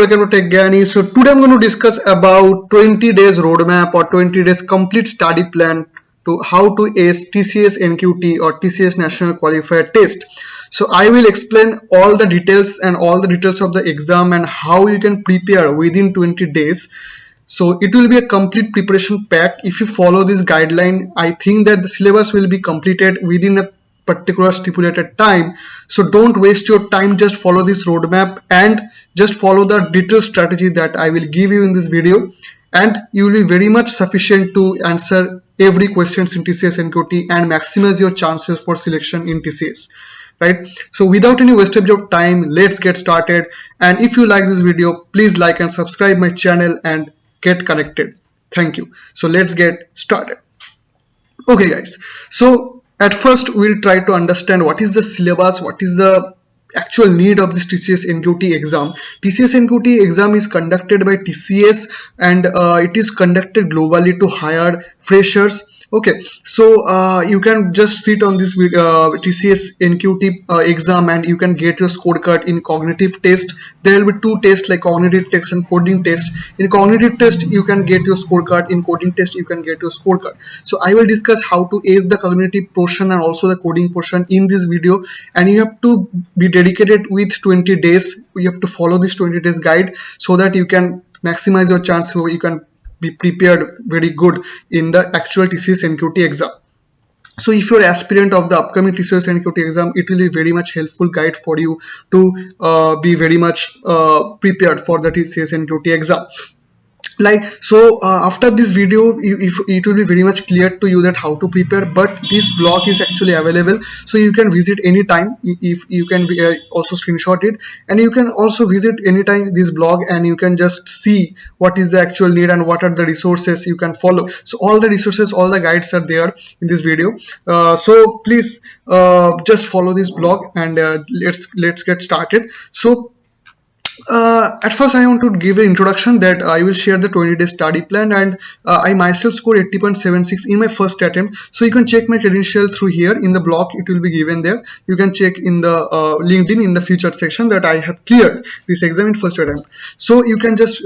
welcome to Tech Gyani. So today I'm going to discuss about 20 days roadmap or 20 days complete study plan to how to ace TCS NQT or TCS National Qualifier Test. So I will explain all the details and all the details of the exam and how you can prepare within 20 days. So it will be a complete preparation pack. If you follow this guideline, I think that the syllabus will be completed within a particular stipulated time. So don't waste your time, just follow this roadmap and just follow the detailed strategy that I will give you in this video, and you will be very much sufficient to answer every questions in TCS NQT and maximize your chances for selection in TCS. Right? So without any wastage of time, let's get started. And if you like this video, please like and subscribe my channel and get connected. Thank you. So let's get started. Okay guys, so at first we'll try to understand what is the syllabus, what is the actual need of this TCS NQT exam. TCS NQT exam is conducted by TCS and it is conducted globally to hire freshers. Okay, so you can just sit on this TCS NQT exam and you can get your scorecard in cognitive test. There will be two tests like cognitive test and coding test. In cognitive test you can get your scorecard, in coding test you can get your scorecard. So I will discuss how to ace the cognitive portion and also the coding portion in this video, and you have to be dedicated with 20 days. You have to follow this 20 days guide so that you can maximize your chance, so you can be prepared very good in the actual TCS NQT exam. So if you're aspirant of the upcoming TCS NQT exam, it will be very much helpful guide for you to be very much prepared for the TCS NQT exam. Like so after this video it will be very much clear to you that how to prepare, but this blog is actually available, so you can visit anytime. If you can also screenshot it, and you can also visit anytime this blog and you can just see what is the actual need and what are the resources you can follow. So all the resources, all the guides are there in this video, so please just follow this blog and let's get started. So at first I want to give an introduction that I will share the 20-day study plan, and I myself scored 80.76 in my first attempt. So you can check my credential through here in the blog, it will be given there. You can check in the LinkedIn in the featured section that I have cleared this exam in first attempt. So you can just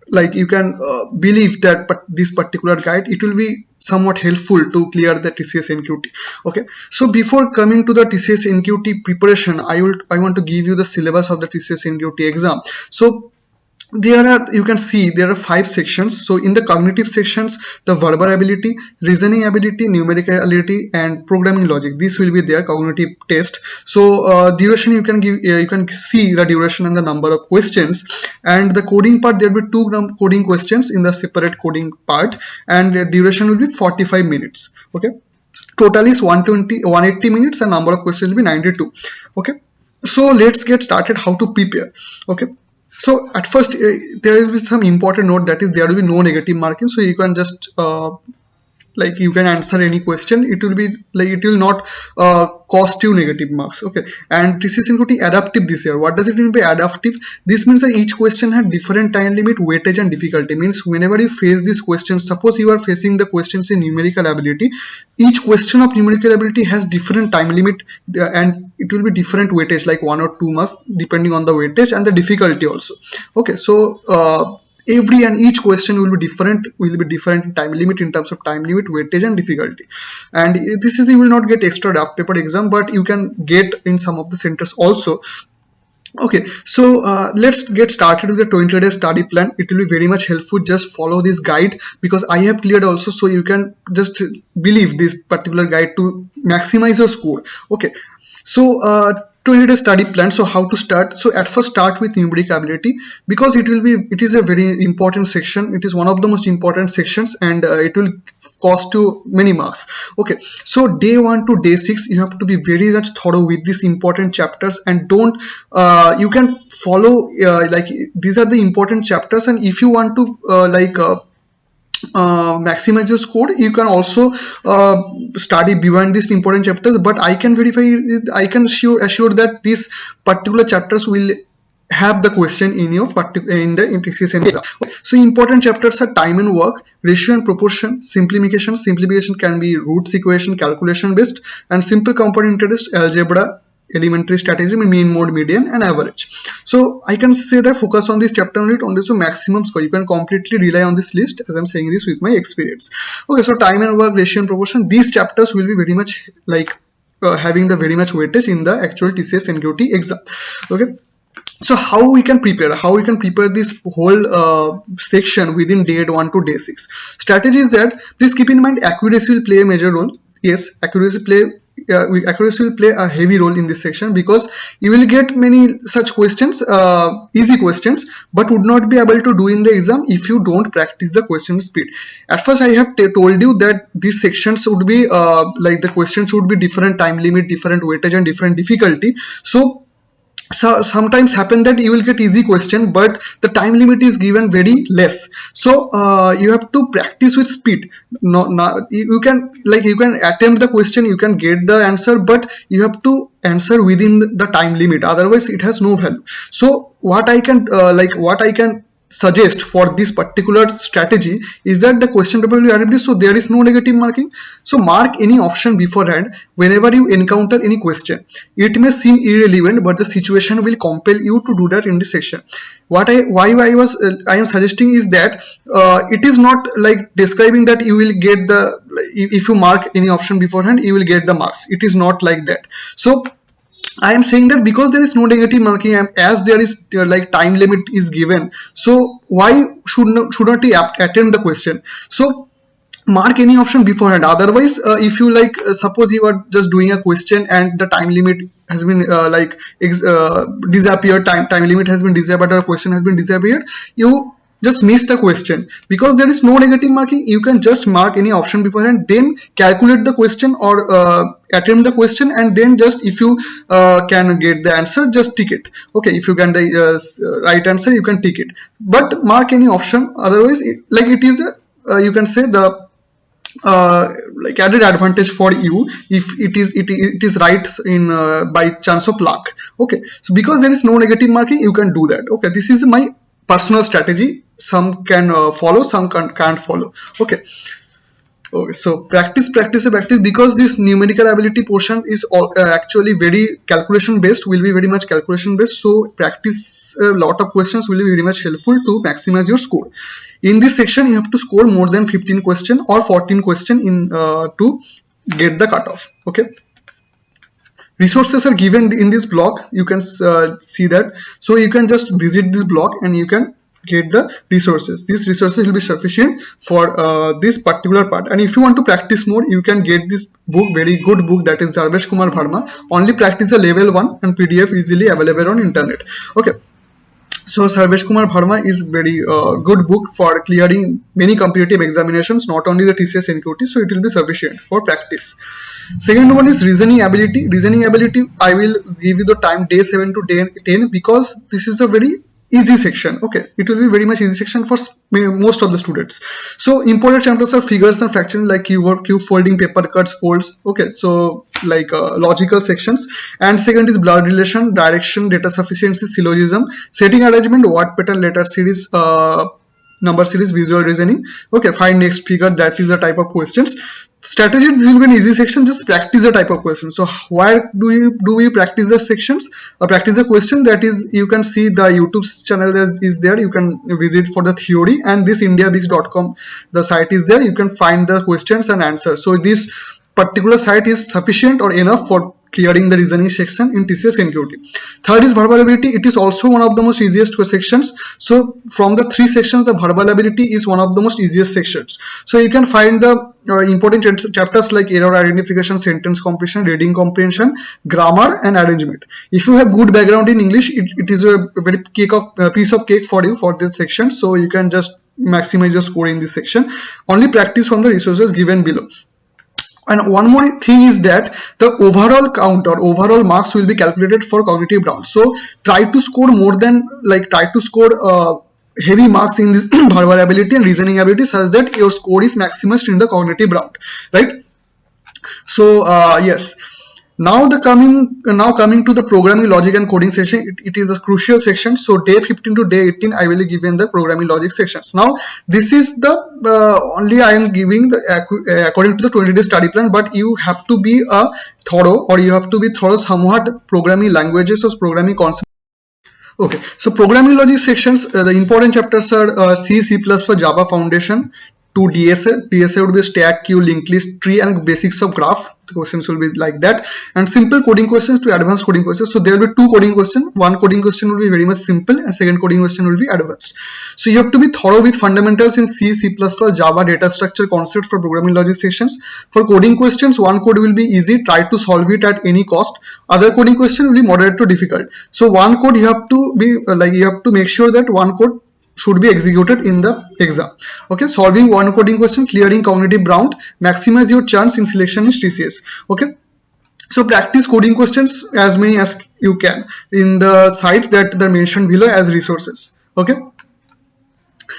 believe that this particular guide, it will be somewhat helpful to clear the TCS NQT. Okay, so before coming to the TCS NQT preparation, I want to give you the syllabus of the TCS NQT exam. So you can see there are 5 sections. So in the cognitive sections, the verbal ability, reasoning ability, numerical ability, and programming logic, this will be their cognitive test. So duration, you can give you can see the duration and the number of questions. And the coding part, there will be 2 coding questions in the separate coding part, and the duration will be 45 minutes. Okay, total is 180 minutes and number of questions will be 92. Okay, so let's get started how to prepare. Okay, so at first there will be some important note, that is there will be no negative marking, so you can just you can answer any question. It will be it will not cost you negative marks. Okay, and TCS NQT adaptive this year. What does it mean by adaptive? This means that each question has different time limit, weightage, and difficulty. Means whenever you face this question, suppose you are facing the questions in numerical ability, each question of numerical ability has different time limit and it will be different weightage, like 1 or 2 marks depending on the weightage and the difficulty also. Okay, so every and each question will be different in time limit, in terms of time limit, weightage, and difficulty. And this is, you will not get extra draft paper exam, but you can get in some of the centers also. Okay, so let's get started with the 20-day study plan. It will be very much helpful. Just follow this guide because I have cleared also, so you can just believe this particular guide to maximize your score. Okay, so 20-day study plan. So how to start? So at first start with numeric ability, because it is a very important section. It is one of the most important sections, and it will cost you many marks. Okay, so day 1 to day 6 you have to be very much thorough with these important chapters, and don't you can follow these are the important chapters, and if you want to maximize your score, you can also study beyond these important chapters, but I can assure that these particular chapters will have the question in your in the TCS exam. So important chapters are time and work, ratio and proportion, simplification can be roots equation, calculation based, and simple compound interest, algebra, elementary strategy, mean, mode, median, and average. So I can say that focus on this chapter only to maximum score. You can completely rely on this list, as I'm saying this with my experience. Okay, so time and work ratio and proportion, these chapters will be very much like having the very much weightage in the actual TCS NQT exam. Okay, so how we can prepare this whole section within day 1 to day 6. Strategy is that please keep in mind accuracy will play a major role. Yes, accuracy will play a heavy role in this section, because you will get many such questions, easy questions, but would not be able to do in the exam if you don't practice the question speed. At first I have told you that these sections would be like the questions would be different time limit, different weightage, and different difficulty. So sometimes happen that you will get easy question, but the time limit is given very less. So you have to practice with speed. You can attempt the question, you can get the answer, but you have to answer within the time limit, otherwise it has no value. So what I can suggest for this particular strategy is that the question paper will be RFD, so there is no negative marking. So mark any option beforehand whenever you encounter any question. It may seem irrelevant, but the situation will compel you to do that in this section. I am suggesting is that it is not like describing that you will get the, if you mark any option beforehand you will get the marks. It is not like that. So I am saying that because there is no negative marking, as there is like time limit is given, so why should not you attempt the question? So mark any option beforehand. Otherwise, if you suppose you are just doing a question and the time limit has been disappeared, time limit has been disappeared, or a question has been disappeared, you just missed a question. Because there is no negative marking, you can just mark any option beforehand, then calculate the question or attempt the question, and then just if you can get the answer, just tick it. Okay, if you can the right answer, you can tick it, but mark any option. Otherwise it is a you can say the added advantage for you if it is right in by chance of luck. Okay, so because there is no negative marking, you can do that. Okay, this is my personal strategy. Some can follow, some can't follow. Okay, so practice, because this numerical ability portion is actually very calculation based, will be very much calculation based. So practice a lot of questions will be very much helpful to maximize your score. In this section you have to score more than 15 question or 14 question in to get the cutoff. Okay, resources are given in this blog. You can see that, so you can just visit this blog and you can get the resources. These resources will be sufficient for this particular part. And if you want to practice more, you can get this book, very good book, that is Sarvesh Kumar Verma, Only Practice the Level 1, and PDF easily available on internet. Okay, so Sarvesh Kumar Verma is very good book for clearing many competitive examinations, not only the TCS NQT, so it will be sufficient for practice. Second one is reasoning ability. Reasoning ability, I will give you the time day 7 to day 10, because this is a very easy section. Okay, it will be very much easy section for most of the students. So important chapters are figures and fractions, like cube folding, paper cuts, folds. Okay, so logical sections. And second is blood relation, direction, data sufficiency, syllogism, setting arrangement, word pattern, letter series, number series, visual reasoning. Okay, find next figure. That is the type of questions. Strategy, this will be an easy section. Just practice the type of question. So where do we practice the sections or practice the question? That is, you can see the YouTube channel is there. You can visit for the theory, and this indiabix.com, the site is there. You can find the questions and answers. So this particular site is sufficient or enough for clearing the reasoning section in TCS NQT. Third is verbal ability. It is also one of the most easiest sections. So from the 3 sections, the verbal ability is one of the most easiest sections. So you can find the important chapters like error identification, sentence completion, reading comprehension, grammar, and arrangement. If you have good background in English, it is a very piece of cake for you for this section. So you can just maximize your score in this section. Only practice from the resources given below. And one more thing is that the overall count or overall marks will be calculated for cognitive round. So try to score more than heavy marks in this verbal ability and reasoning ability, such that your score is maximized in the cognitive round, right? So yes. Now coming to the programming logic and coding section, it is a crucial section. So day 15 to day 18 I will be given the programming logic sections. Now this is the only I am giving the according to the 20-day study plan, but you have to be thorough, or you have to be thorough somewhat programming languages or programming concepts. Okay, so programming logic sections, the important chapters are C, C++, Java Foundation, to DSA. DSA would be stack, queue, linked list, tree, and basics of graph. The questions will be like that, and simple coding questions to advanced coding questions. So there will be two coding questions. One coding question will be very much simple, and second coding question will be advanced. So you have to be thorough with fundamentals in C, C++, Java, data structure concepts for programming logic sections. For coding questions, one code will be easy. Try to solve it at any cost. Other coding question will be moderate to difficult. So one code you have to be you have to make sure that one code should be executed in the exam. Okay, solving one coding question, clearing cognitive ground, maximize your chance in selection in TCS. Okay, so practice coding questions as many as you can in the sites that are mentioned below as resources. Okay,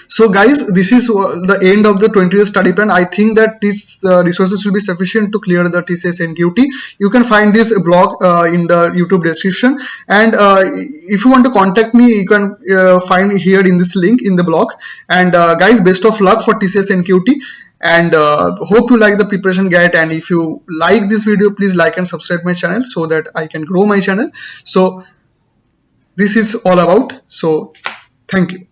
so guys, this is the end of the 20-day study plan. I think that these resources will be sufficient to clear the TCS NQT. You can find this blog in the YouTube description, and if you want to contact me, you can find here in this link in the blog. And guys, best of luck for TCS NQT, and hope you like the preparation guide. And if you like this video, please like and subscribe my channel so that I can grow my channel. So this is all about. So thank you.